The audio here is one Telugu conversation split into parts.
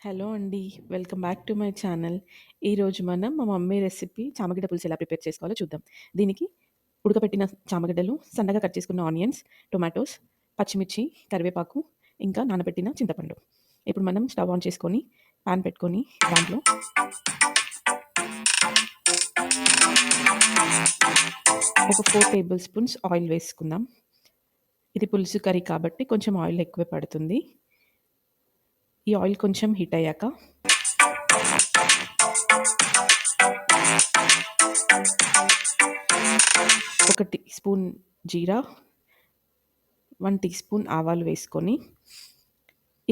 హలో అండి. Welcome back to my channel. ఈరోజు మనం మా మమ్మీ రెసిపీ చామగడ్డ పులుసు ఎలా ప్రిపేర్ చేసుకోవాలో చూద్దాం. దీనికి ఉడకపెట్టిన చామగడ్డలు, సన్నగా కట్ చేసుకున్న ఆనియన్స్, టొమాటోస్, పచ్చిమిర్చి, కరివేపాకు, ఇంకా నానబెట్టిన చింతపండు. ఇప్పుడు మనం స్టవ్ ఆన్ చేసుకొని పాన్ పెట్టుకొని దాంట్లో ఒక 4 టేబుల్ స్పూన్స్ ఆయిల్ వేసుకుందాం. ఇది పులుసు కర్రీ కాబట్టి కొంచెం ఆయిల్ ఎక్కువే పడుతుంది. ఈ ఆయిల్ కొంచెం హీట్ అయ్యాక ఒక టీ స్పూన్ జీరా, 1 టీ స్పూన్ ఆవాలు వేసుకొని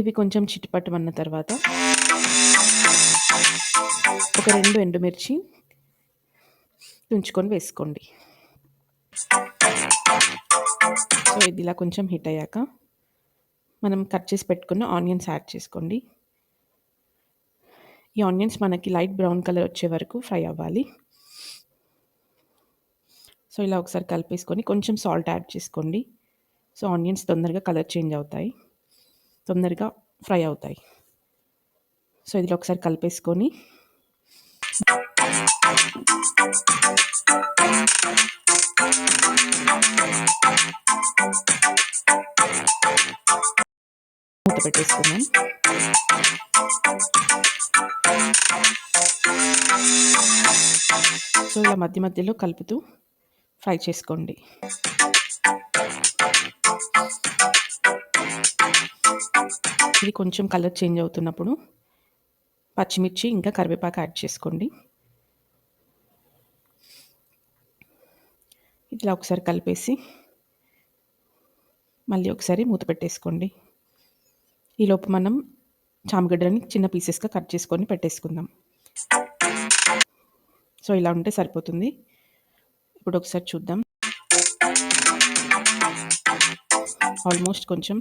ఇవి కొంచెం చిటపటమన్న తర్వాత ఒక 2 ఎండుమిర్చి తుంచుకొని వేసుకోండి. సో ఇది ఇలా కొంచెం హీట్ అయ్యాక మనం కట్ చేసి పెట్టుకున్న ఆనియన్స్ యాడ్ చేసుకోండి. ఈ ఆనియన్స్ మనకి లైట్ బ్రౌన్ కలర్ వచ్చే వరకు ఫ్రై అవ్వాలి. సో ఇలా ఒకసారి కలిపేసుకొని కొంచెం సాల్ట్ యాడ్ చేసుకోండి. సో ఆనియన్స్ తొందరగా కలర్ చేంజ్ అవుతాయి, తొందరగా ఫ్రై అవుతాయి. సో ఇదిలో ఒకసారి కలిపేసుకొని మూత పెట్టేసుకుందాం. సో ఇలా మధ్య మధ్యలో కలుపుతూ ఫ్రై చేసుకోండి. ఇది కొంచెం కలర్ చేంజ్ అవుతున్నప్పుడు పచ్చిమిర్చి ఇంకా కరివేపాకు యాడ్ చేసుకోండి. ఇట్లా ఒకసారి కలిపేసి మళ్ళీ ఒకసారి మూత పెట్టేసుకోండి. ఈలోపు మనం చామగడ్డలని చిన్న పీసెస్గా కట్ చేసుకొని పెట్టేసుకుందాం. సో ఇలా ఉంటే సరిపోతుంది. ఇప్పుడు ఒకసారి చూద్దాం. ఆల్మోస్ట్ కొంచెం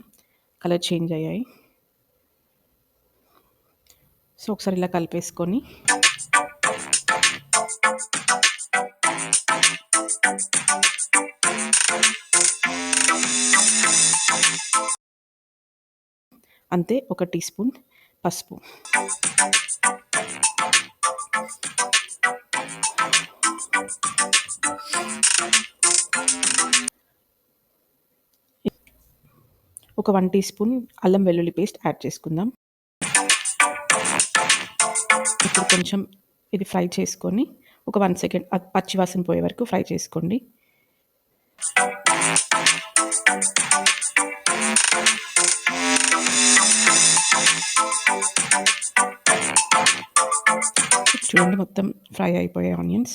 కలర్ చేంజ్ అయ్యాయి. సో ఒకసారి ఇలా కలిపేసుకొని అంతే, ఒక టీ స్పూన్ పసుపు, ఒక 1 టీ స్పూన్ అల్లం వెల్లుల్లి పేస్ట్ యాడ్ చేసుకుందాం. ఇప్పుడు కొంచెం ఇది ఫ్రై చేసుకొని ఒక 1 సెకండ్ పచ్చి వాసన పోయే వరకు ఫ్రై చేసుకోండి. చూడండి, మొత్తం ఫ్రై అయిపోయాయి ఆనియన్స్.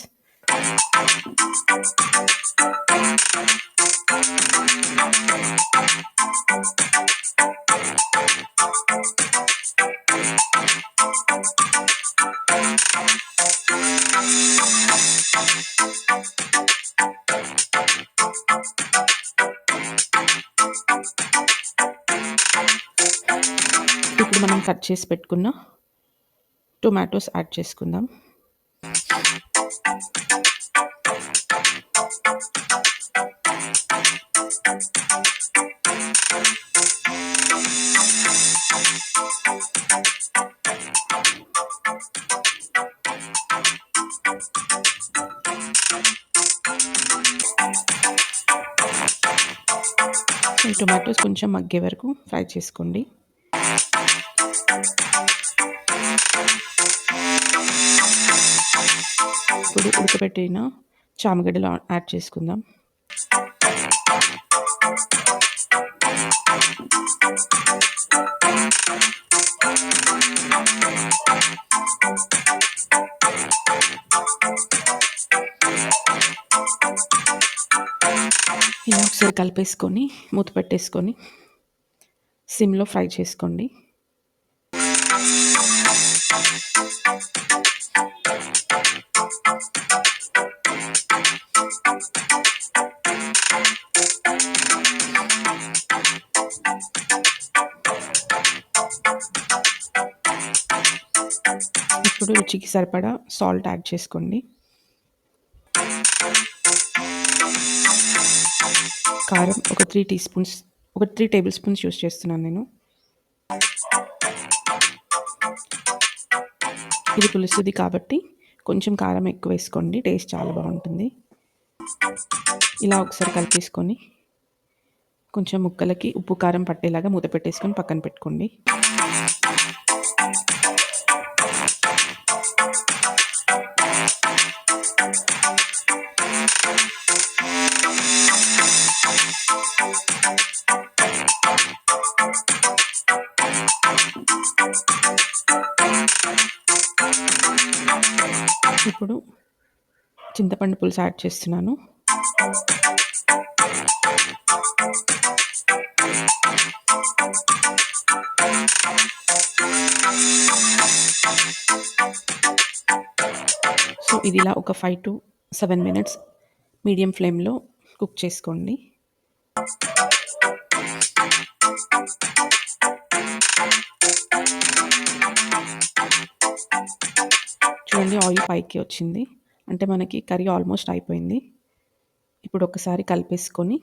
ఇప్పుడు మనం కట్ చేసి పెట్టుకున్న టొమాటోస్ యాడ్ చేసుకుందాం. ఈ టొమాటోస్ కొంచెం మగ్గే వరకు ఫ్రై చేసుకోండి. ఇప్పుడు ఉడకబెట్టిన చామగడ్డలు యాడ్ చేసుకుందాం. ఇలా ఒకసారి కలిపేసుకొని మూత పెట్టేసుకొని సిమ్లో ఫ్రై చేసుకోండి. ఇప్పుడు రుచికి సరిపడా సాల్ట్ యాడ్ చేసుకోండి. కారం ఒక 3 టేబుల్ స్పూన్స్ యూస్ చేస్తున్నాను నేను. ఇది పులుసుది కాబట్టి కొంచెం కారం ఎక్కువ వేసుకోండి, టేస్ట్ చాలా బాగుంటుంది. ఇలా ఒకసారి కలిపేసుకొని కొంచెం ముక్కలకి ఉప్పు కారం పట్టేలాగా మూత పెట్టేసుకొని పక్కన పెట్టుకోండి. ఇప్పుడు చింతపండు పులుసు యాడ్ చేస్తున్నాను. సో ఇది ఇలా ఒక 5 to 7 మినిట్స్ మీడియం ఫ్లేమ్లో కుక్ చేసుకోండి. చూడండి, ఆయిల్ పైకి వచ్చింది అంటే మనకి కర్రీ ఆల్మోస్ట్ అయిపోయింది. ఇప్పుడు ఒకసారి కలిపేసుకొని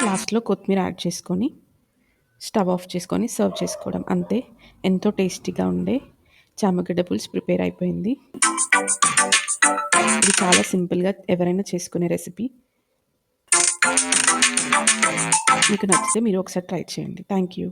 లాస్ట్లో కొత్తిమీర యాడ్ చేసుకొని స్టవ్ ఆఫ్ చేసుకొని సర్వ్ చేసుకోవడం అంతే. ఎంతో టేస్టీగా ఉండే చామగడ్డ పులుసు ప్రిపేర్ అయిపోయింది. ఇది చాలా సింపుల్గా ఎవరైనా చేసుకునే రెసిపీ. మీకు నచ్చితే మీరు ఒకసారి ట్రై చేయండి. Thank you.